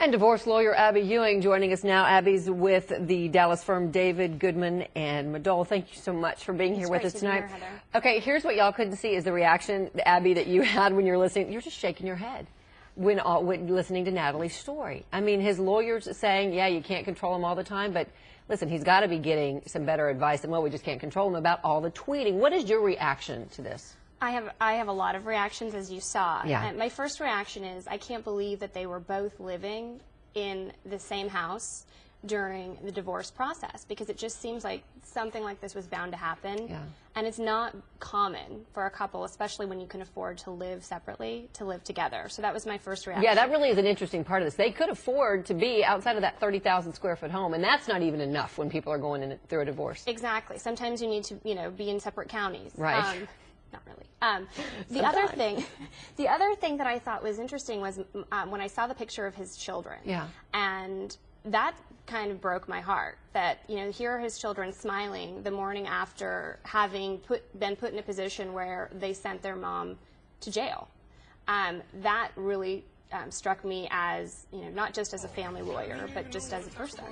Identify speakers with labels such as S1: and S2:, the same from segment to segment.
S1: And divorce lawyer Abby Ewing joining us now. Abby's with the Dallas firm David, Goodman, and Madole. Thank you so much for being here with us tonight. Okay, here's what y'all couldn't see is the reaction, Abby, that you had when you're listening. You're just shaking your head when listening to Natalie's story. I mean, his lawyer's saying, yeah, you can't control him all the time, but listen, he's got to be getting some better advice than, well, we just can't control him about all the tweeting. What is your reaction to this?
S2: I have a lot of reactions, as you saw.
S1: Yeah.
S2: My first reaction is I can't believe that they were both living in the same house during the divorce process, because it just seems like something like this was bound to happen.
S1: Yeah.
S2: And it's not common for a couple, especially when you can afford to live separately, to live together. So that was my first reaction.
S1: Yeah, that really is an interesting part of this. They could afford to be outside of that 30,000 square foot home, and that's not even enough when people are going through a divorce.
S2: Exactly. Sometimes you need to, be in separate counties.
S1: Right.
S2: Not really. The other thing that I thought was interesting was when I saw the picture of his children.
S1: Yeah.
S2: And that kind of broke my heart. That here are his children smiling the morning after having been put in a position where they sent their mom to jail. That really struck me as not just as a family lawyer, but just as a person.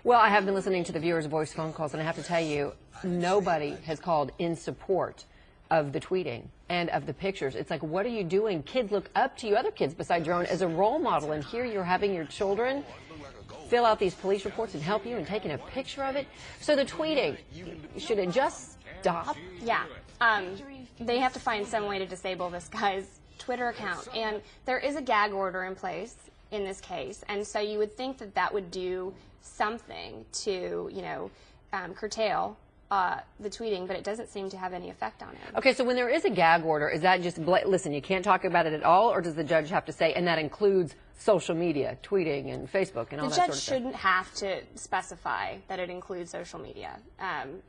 S1: Well, I have been listening to the viewers' voice phone calls, and I have to tell you, nobody has called in support of the tweeting and of the pictures. It's like, what are you doing? Kids look up to you, other kids besides your own, as a role model, and here you're having your children fill out these police reports and help you and taking a picture of it. So the tweeting, should it just stop?
S2: Yeah. They have to find some way to disable this guy's Twitter account, and there is a gag order in place in this case, and so you would think that that would do something to curtail the tweeting, but it doesn't seem to have any effect on it.
S1: Okay, so when there is a gag order, is that just, listen, you can't talk about it at all, or does the judge have to say, and that includes social media, tweeting and Facebook and all that sort of stuff?
S2: The judge shouldn't have to specify that it includes social media.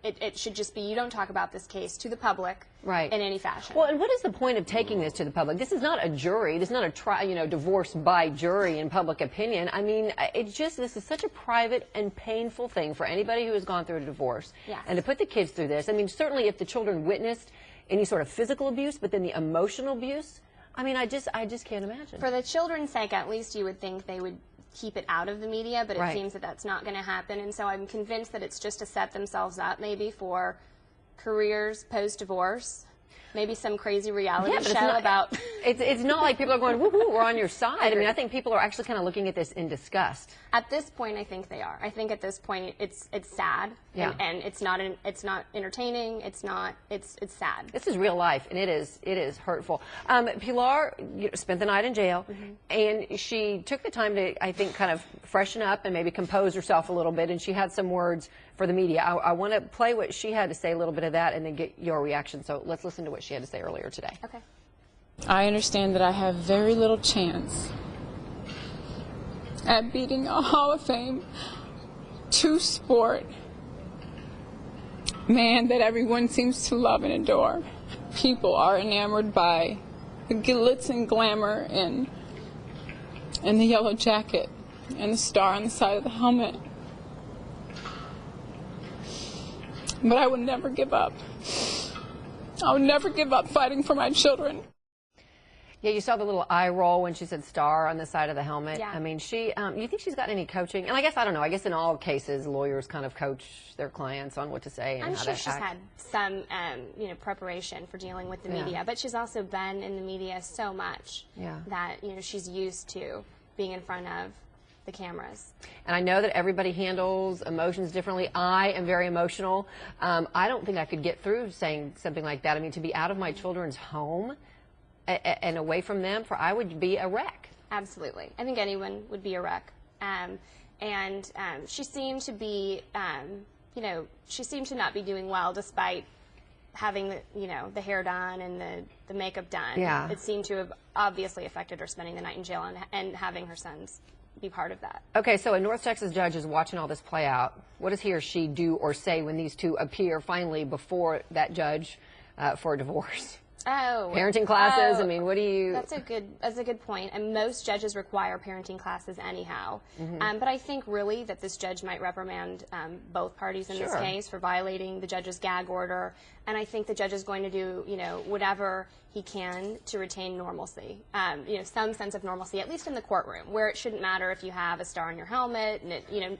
S2: It should just be, you don't talk about this case to the public in any fashion.
S1: Well, and what is the point of taking this to the public? This is not a jury. This is not a divorce by jury in public opinion. I mean, this is such a private and painful thing for anybody who has gone through a divorce.
S2: Yes.
S1: And to put the kids through this, I mean, certainly if the children witnessed any sort of physical abuse, but then the emotional abuse, I mean, I just can't imagine.
S2: For the children's sake, at least you would think they would keep it out of the media, but it seems that that's not going to happen. And so I'm convinced that it's just to set themselves up maybe for careers post-divorce. Maybe some crazy reality show about...
S1: It's not like people are going, woohoo, we're on your side. I mean, I think people are actually kind of looking at this in disgust.
S2: At this point, I think they are. I think at this point, it's sad, and it's not entertaining. It's sad.
S1: This is real life, and it is hurtful. Pilar spent the night in jail, and she took the time to, I think, kind of freshen up and maybe compose herself a little bit, and she had some words for the media. I want to play what she had to say, a little bit of that, and then get your reaction. So let's listen to what she had to say earlier today.
S2: Okay.
S3: I understand that I have very little chance at beating a Hall of Fame two-sport man that everyone seems to love and adore. People are enamored by the glitz and glamour and the yellow jacket and the star on the side of the helmet. But I would never give up. I would never give up fighting for my children.
S1: Yeah, you saw the little eye roll when she said star on the side of the helmet.
S2: Yeah.
S1: I mean, you think she's got any coaching? And I guess, I don't know, I guess in all cases, lawyers kind of coach their clients on what to say and how to act.
S2: I'm sure she's had some, preparation for dealing with the media, but she's also been in the media so much that, she's used to being in front of the cameras.
S1: And I know that everybody handles emotions differently. I am very emotional. I don't think I could get through saying something like that. I mean, to be out of my children's home and away from them, I would be a wreck.
S2: Absolutely. I think anyone would be a wreck. She seemed to be, she seemed to not be doing well despite having the hair done and the makeup done.
S1: Yeah.
S2: It seemed to have obviously affected her spending the night in jail and having her sons be part of that.
S1: Okay, so a North Texas judge is watching all this play out. What does he or she do or say when these two appear finally before that judge for a divorce?
S2: Oh,
S1: parenting classes. I mean, what do you?
S2: That's a good point. And most judges require parenting classes anyhow. But I think really that this judge might reprimand both parties in this case for violating the judge's gag order. And I think the judge is going to do, whatever he can to retain normalcy, you know, some sense of normalcy, at least in the courtroom, where it shouldn't matter if you have a star on your helmet and, you know,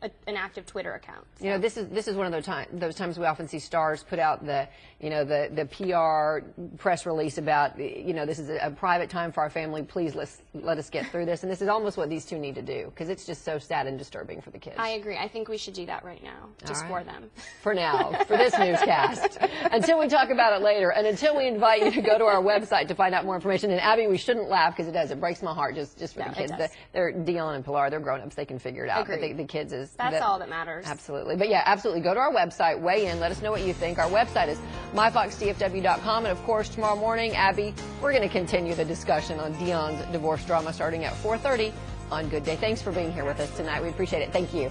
S2: an active Twitter account. So.
S1: You know, this is one of those times we often see stars put out the, you know, the PR press release about, you know, this is a private time for our family. Please let us get through this. And this is almost what these two need to do, because it's just so sad and disturbing for the kids.
S2: I agree. I think we should do that right now, just for them.
S1: For now, for this newscast. Until we talk about it later, and until we invite you to go to our website to find out more information. And Abby, we shouldn't laugh because it does. It breaks my heart just for the kids. They're Deion and Pilar. They're grown-ups. They can figure it out. But the kids is...
S2: That's all that matters.
S1: Absolutely. But yeah, absolutely. Go to our website, weigh in, let us know what you think. Our website is myfoxdfw.com. And of course, tomorrow morning, Abby, we're going to continue the discussion on Deion's divorce drama starting at 4:30 on Good Day. Thanks for being here with us tonight. We appreciate it. Thank you.